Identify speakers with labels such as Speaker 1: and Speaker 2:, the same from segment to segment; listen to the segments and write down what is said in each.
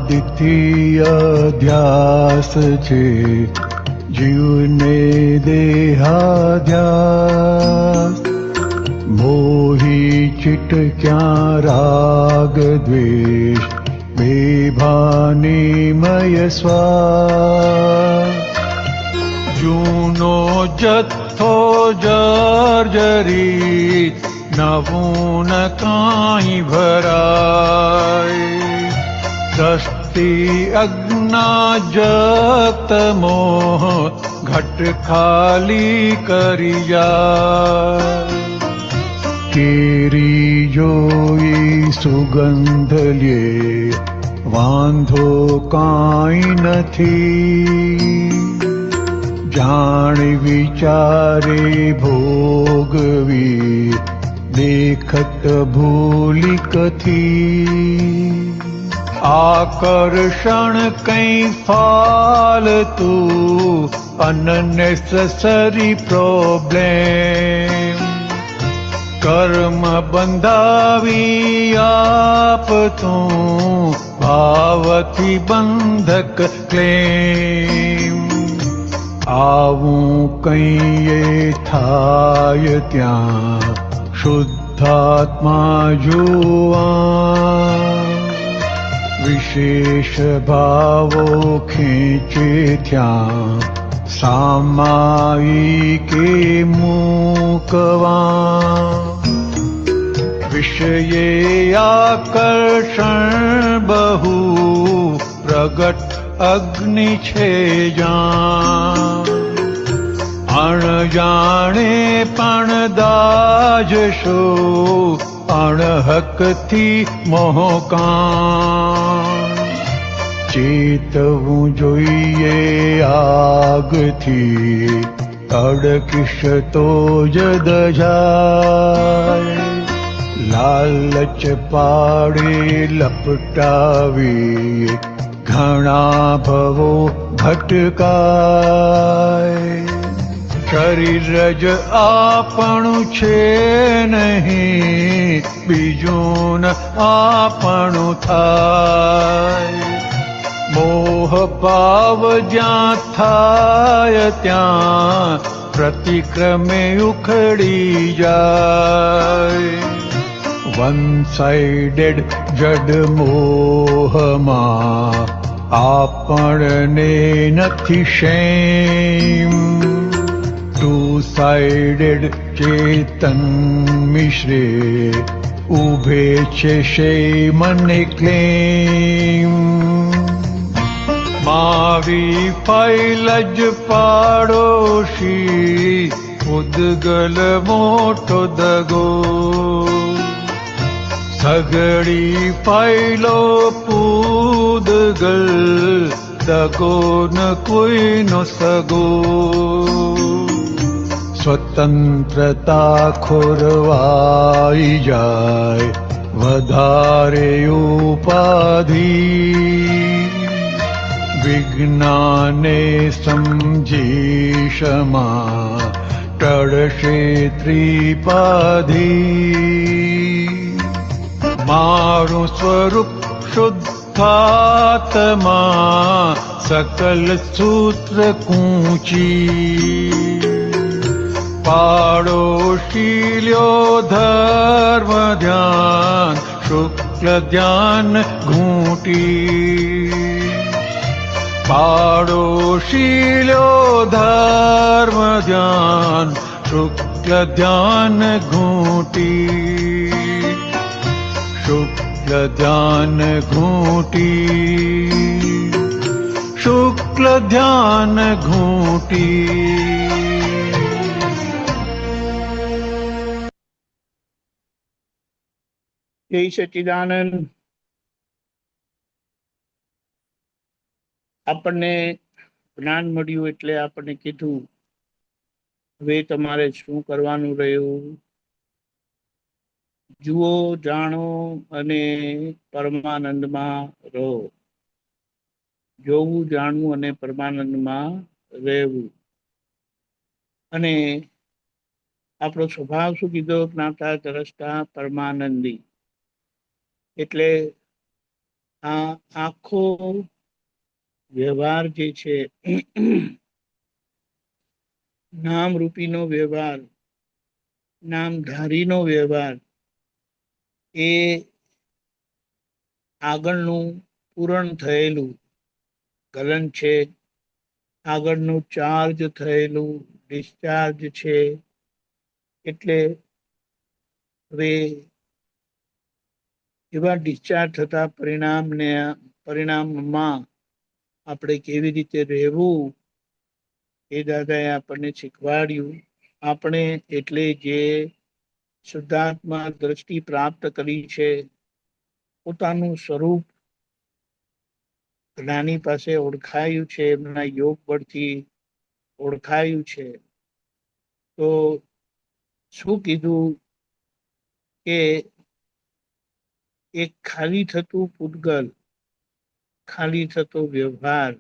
Speaker 1: દ્વિતીય ધ્યાસ છે જીવને દેહાધ્યાસ, મોહી ચિટક્યા રાગ દ્વેષ બેભાનીમય શ્વાસ. જૂનો જથ્થો જર્જરી નવું ન કાંઈ ભરાય, દ્રષ્ટિ અજ્ઞા જગત મોહ ઘટ ખાલી કરી જાય. કેરી જોઈ સુગંધ લ્યે વાંધો કાંઈ નથી, જાણ વિચારે ભોગવી દેખત ભૂલી કથી. આકર્ષણ કઈ ફાલતું અનનેસેસરી પ્રોબ્લેમ, કર્મ બંધાવી આપતું ભાવથી બંધક ક્લેમ. આવું કઈએ થાય ત્યાં શુદ્ધાત્મા જોવા, વિશેષ ભાવો ખેંચે ત્યાં સામાયિકે મૂકવા. વિષયે આકર્ષણ બહુ પ્રગટ અગ્નિ છે જાણ, અણજાણે પણ દાજશો અણહકથી મોહકાણ. ચેતવું જોઈએ આગથી અડકીશ તો જદ જાય, લાલચ પાડે લપટાવી ઘણા ભવો ભટકાય. શરીર જ આપણું છે નહીં, બીજું ન આપણું થાય. મોહ ભાવ જ્યાં થાય ત્યાં પ્રતિક્રમે ઉખડી જાય. વન સાઇડેડ જડ મોહમાં આપણને નથી શેમ, ટુ સાઇડેડ ચેતન મિશ્રે ઉભે છે શેમ ને ક્લેમ. માવી ફાઇલ જ પાડોશી ઉદગલ મોટો દગો, સગડી ફાઇલો પૂદગલ દગો ન કોઈનો સગો. સ્વતંત્રતા ખોરવાઈ જાય વધારે ઉપાધિ, વિજ્ઞાને સમજી ક્ષમા ટળશે ત્રિપાધી. મારું સ્વરૂપ શુદ્ધાત્મા સકલ સૂત્ર કૂંચી, પાડોશી લ્યો ધર્મ ધ્યાન શુક્લ ધ્યાન ઘૂંટી. પાડોશી લ્યો ધર્મ ધ્યાન શુક્લ ધ્યાન ઘૂંટી. શુક્લ ધ્યાન ઘૂંટી, શુક્લ ધ્યાન ઘૂંટી.
Speaker 2: જય સચ્ચિદાનંદ. આપણને જ્ઞાન મળ્યું એટલે આપણને કીધું હવે તમારે શું કરવાનું રહ્યું. જુઓ, જાણો અને પરમાનંદમાં રહો. જોવું, જાણવું અને પરમાનંદમાં રહેવું. અને આપણો સ્વભાવ શું કીધો? જ્ઞાતા દ્રષ્ટા પરમાનંદી. એટલે આ આખો વ્યવહાર જે છે, નામરૂપીનો વ્યવહાર, નામધારીનો વ્યવહાર, એ આગળનું પૂરણ થયેલું ગલન છે, આગળનું ચાર્જ થયેલું ડિસ્ચાર્જ છે. એટલે હવે એવા ડિસ્ચાર્જ થતા પરિણામમાં આપણે કેવી રીતે રહેવું, એ દાદાએ આપણને શીખવાડ્યું. આપણે એટલે જે શુદ્ધાત્મા દ્રષ્ટિ પ્રાપ્ત કરી છે, પોતાનું સ્વરૂપ જ્ઞાની પાસે ઓળખાયું છે, એમના યોગ બળથી ઓળખાયું છે. તો શું કીધું કે એક ખાલી થતું પૂતગલ, ખાલી થતો વ્યવહાર,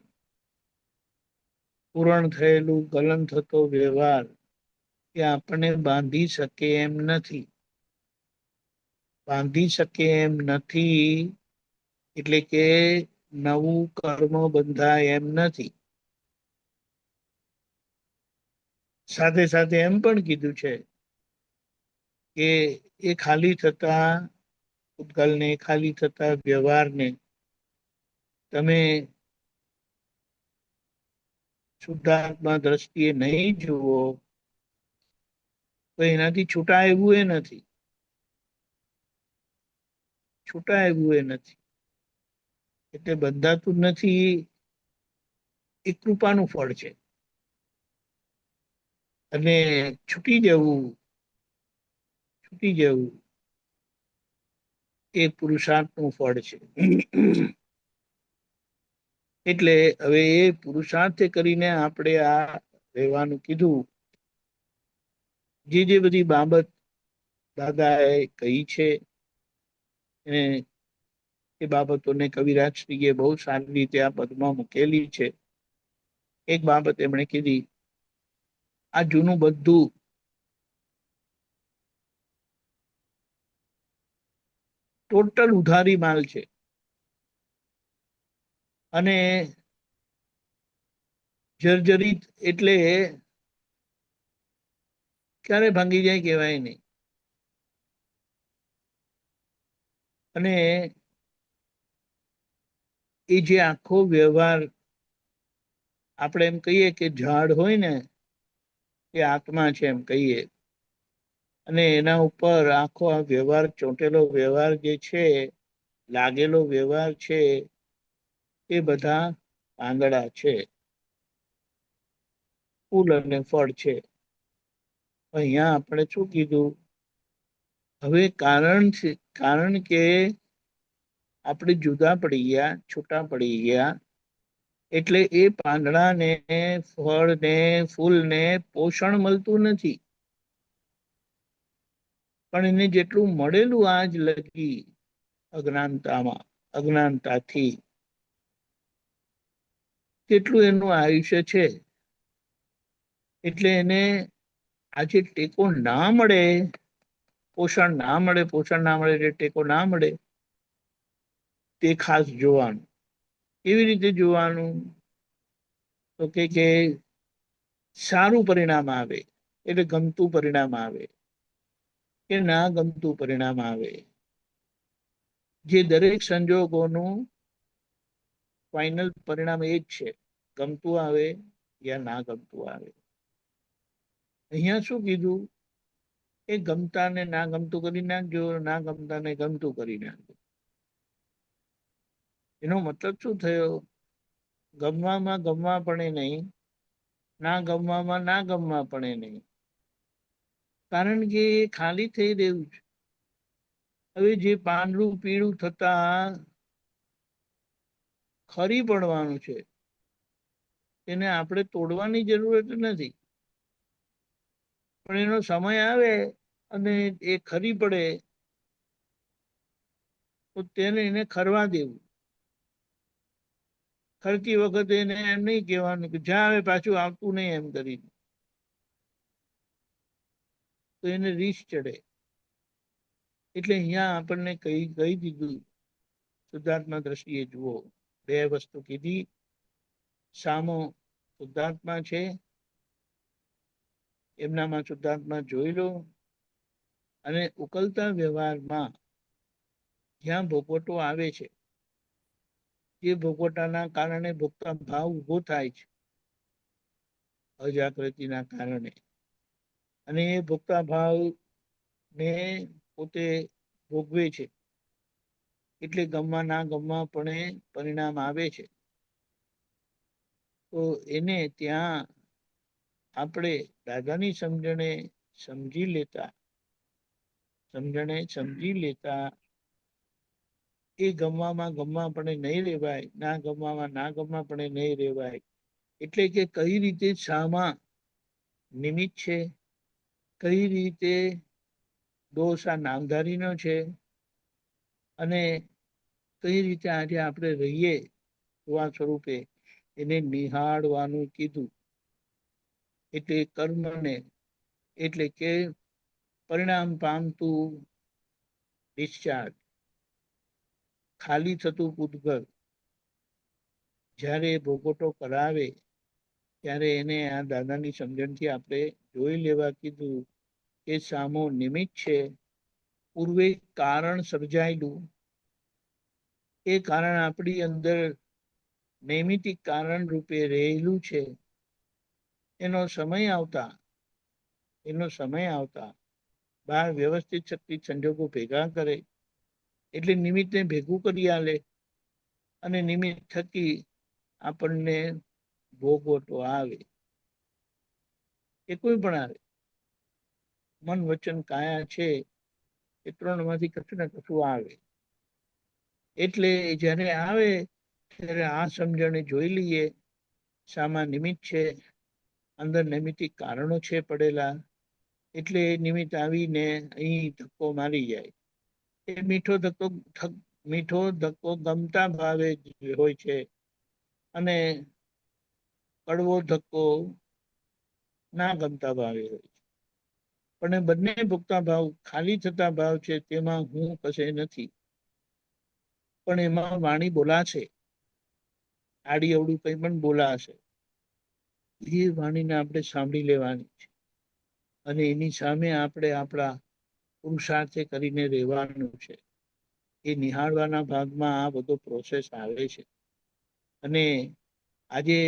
Speaker 2: પૂરણ થયેલું ગલન થતો વ્યવહાર, એ આપણને બાંધી શકે એમ નથી. બાંધી શકે એમ નથી એટલે કે નવું કર્મ બંધાય એમ નથી. સાથે સાથે એમ પણ કીધું છે કે એ ખાલી થતા પૂતગલને, ખાલી થતા વ્યવહારને તમે શુદ્ધાત્મા દ્રષ્ટિએ નહીં જુઓ તો એનાથી છૂટા એવું એ નથી. છૂટા એવું એ નથી. એટલે બંધાતું નથી એ કૃપાનું ફળ છે. અને છૂટી જવું એ પુરુષાર્થનું ફળ છે. એટલે હવે એ પુરુષાર્થ કરીને આપણે આ રહેવાનું કીધું. જે બધી બાબત દાદાએ કહી છે, એ બાબતોને કવિરાજશ્રીએ બહુ સારી રીતે આ પદમાં મૂકેલી છે. એક બાબત એમણે કીધી, આ જૂનું બધું ટોટલ ઉધારી માલ છે. અને જર્જરિત એટલે ક્યારે ભાંગી જાય કહેવાય નહીં. અને એ જે આખો વ્યવહાર, આપણે એમ કહીએ કે ઝાડ હોય ને એ આત્મા છે એમ કહીએ, અને એના ઉપર આખો આ વ્યવહાર, ચોંટેલો વ્યવહાર જે છે, લાગેલો વ્યવહાર છે, એ બધા પાંદડા છે, ફૂલ અને ફળ છે. અહીંયા આપણે શું કીધું? હવે કારણ કે આપણે જુદા પડી ગયા, છૂટા પડી ગયા, એટલે એ પાંદડાને, ફળને, ફૂલને પોષણ મળતું નથી. પણ એને જેટલું મળેલું આજ લગી અજ્ઞાનતાથી, તેટલું એનું આયુષ્ય છે. એટલે એને આજે ટેકો ના મળે, પોષણ ના મળે એટલે ટેકો ના મળે, તે ખાસ જોવાનું. કેવી રીતે જોવાનું? તો કે સારું પરિણામ આવે એટલે ગમતું પરિણામ આવે કે ના ગમતું પરિણામ આવે, જે દરેક સંજોગોનું ફાઇનલ પરિણામ એ જ છે, ગમતું આવે યા ના ગમતું આવે. અહીંયા શું કીધું? એ ગમતા ને ના ગમતું કરી નાખજો, ના ગમતા ને ગમતું કરી નાખજો. એનો મતલબ શું થયો? ગમવામાં ગમવા પડે નહીં, ના ગમવામાં ના ગમવા પડે નહીં, કારણ કે એ ખાલી થઈ રહ્યું છે. હવે જે પાંદડું પીળું થતા ખરી પડવાનું છે, એને આપણે તોડવાની જરૂરત નથી. પણ એનો સમય આવે અને એ ખરી પડે તો એને ખરવા દેવું. ફરતી વખતે એને એમ નહીં કહેવાનું કે જ્યાં હવે પાછું આવતું નહીં એમ કરીને, તો એને રીસ ચડે. એટલે અહીંયા આપણને કહી દીધું, શુદ્ધાત્મા દ્રષ્ટિએ જુઓ. બે વસ્તુ કીધી. સામો શુદ્ધાત્મા છે, એમનામાં શુદ્ધાત્મા જોઈ લો. અને ઉકલતા વ્યવહારમાં જ્યાં ભોગવટો આવે છે, એ ભોગવટાના કારણે ભોગતા ભાવ ઉભો થાય છે અજાગૃતિના કારણે, અને એ ભોગતા ભાવ ને પોતે ભોગવે છે. એટલે ગમવા ના ગમવા પણ પરિણામ આવે છે. તો એને ત્યાં આપણે દાદાની સમજણે સમજી લેતા એ ગમવામાં પણ નહીં રહેવાય, ના ગમવામાં પણ નહીં રહેવાય. એટલે કે કઈ રીતે શામાં નિમિત્ત છે, કઈ રીતે દોષ આ નામધારીનો છે, અને કઈ રીતે આજે આપણે રહીએ એવા સ્વરૂપે એને નિહાળવાનું કીધું. એટલે કર્મને, એટલે કે પરિણામ પામતું ડિસ્ચાર્જ, ખાલી થતું પૂતગલ, જ્યારે ભોગવટો કરાવે ત્યારે એને આ દાદાની સમજણથી આપણે જોઈ લેવા કીધું કે સામો નિમિત્ત છે. પૂર્વે કારણ સર્જાયેલું, એ કારણ આપણી અંદર નૈમિતિક કારણ રૂપે રહેલું છે. એનો સમય આવતા બહાર વ્યવસ્થિત શક્તિ સંજોગો ભેગા કરે એટલે નિમિત્તને ભેગું કરી આલે, અને નિમિત્ત થકી આપણને ભોગવટો આવે. એ કોઈ પણ આવે, મન વચન કાયા છે, એ ત્રણમાંથી કશું ને કશું આવે. એટલે જ્યારે આવે ત્યારે આ સમજણે જોઈ લઈએ, શામાં નિમિત્ત છે, અંદર નૈમિતિક કારણો છે પડેલા. એટલે નિમિત્ત આવીને અહીં ધક્કો મારી જાય. એ મીઠો ધક્કો ગમતા ભાવે હોય છે, અને કડવો ધક્કો ના ગમતા ભાવે હોય છે. પણ બંને ભોગતા ભાવ ખાલી થતા ભાવ છે, તેમાં હું કશે નથી. પણ એમાં વાણી બોલાશે, આડી અવડું કંઈ પણ બોલાશે, એ વાણીને આપણે સાંભળી લેવાની છે. અને એની સામે આપણે આપણા પુરુષાર્થે કરીને રહેવાનું છે. એ નિહાળવાના ભાગમાં આ બધો પ્રોસેસ આવે છે. અને આજે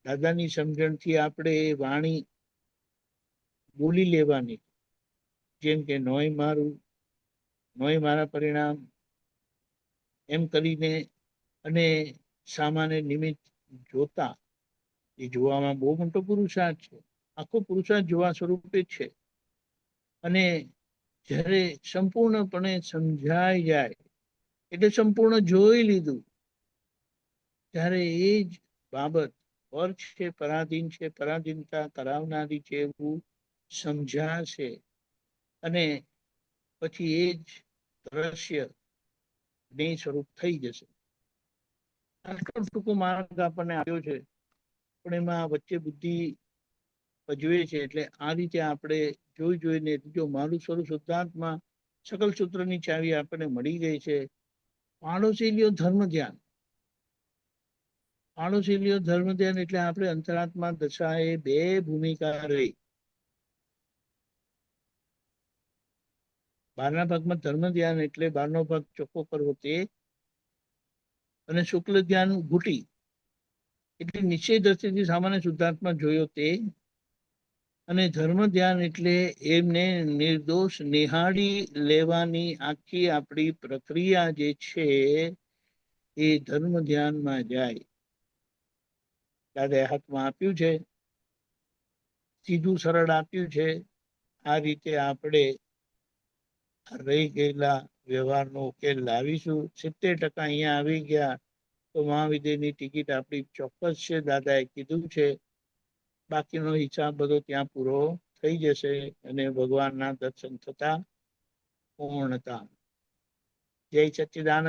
Speaker 2: દાદાની સમજણથી આપણે વાણી બોલી લેવાની, જેમ કે નોય મારા પરિણામ, એમ કરીને. અને સામાન્ય નિમિત્ત જોતા, એ જોવામાં બહુ મોટો પુરુષાર્થ છે. આખો પુરુષાર્થ જોવા સ્વરૂપે જ છે. અને જ્યારે સંપૂર્ણપણે સમજાઈ જાય, એટલે સંપૂર્ણ જોઈ લીધું, ત્યારે એ જ બાબત પર છે, પરાધીન છે, પરાધીનતા કરાવનારી છે એવું સમજાશે. અને પછી એ જ દ્રશ્ય જ્ઞેય સ્વરૂપ થઈ જશે. આટલો ટૂંકો માર્ગ આપણને આપ્યો છે, પણ એમાં વચ્ચે બુદ્ધિ ભજવે છે. એટલે આ રીતે આપણે જોઈને, જો મારું સ્વરૂપ શુદ્ધાત્મા સકલ સૂત્રની ચાવી આપણને મળી ગઈ છે. પાડોશીલીઓ ધર્મ ધ્યાન, એટલે આપણે અંતરાત્મા દશાએ બે ભૂમિકા રહી. બહારના ભાગમાં ધર્મ ધ્યાન એટલે બહારનો ભાગ ચોખ્ખો કરવો તે, અને શુક્લ ધ્યાન ઘૂંટી એટલે નિશ્ચય દ્રષ્ટિથી સામાન્ય શુદ્ધાત્મા જોયો તે, અને ધર્મ ધ્યાન એટલે એમને નિર્દોષ નિહાળી લેવાની આખી આપણી પ્રક્રિયા જે છે એ ધર્મ ધ્યાનમાં જાય. દાદાએ હાથમાં આપ્યું છે, સીધું સરળ આપ્યું છે. આ રીતે આપણે રહી ગયેલા વ્યવહારનો ઉકેલ લાવીશું. 70% અહીંયા આવી ગયા તો મહાવિદ્યની ટિકિટ આપણી ચોક્કસ છે, દાદાએ કીધું છે. બાકીનો હિસાબ બધો ત્યાં પૂરો થઈ જશે, અને ભગવાનના દર્શન થતા પૂર્ણતા. જય સચ્ચિદાનંદ.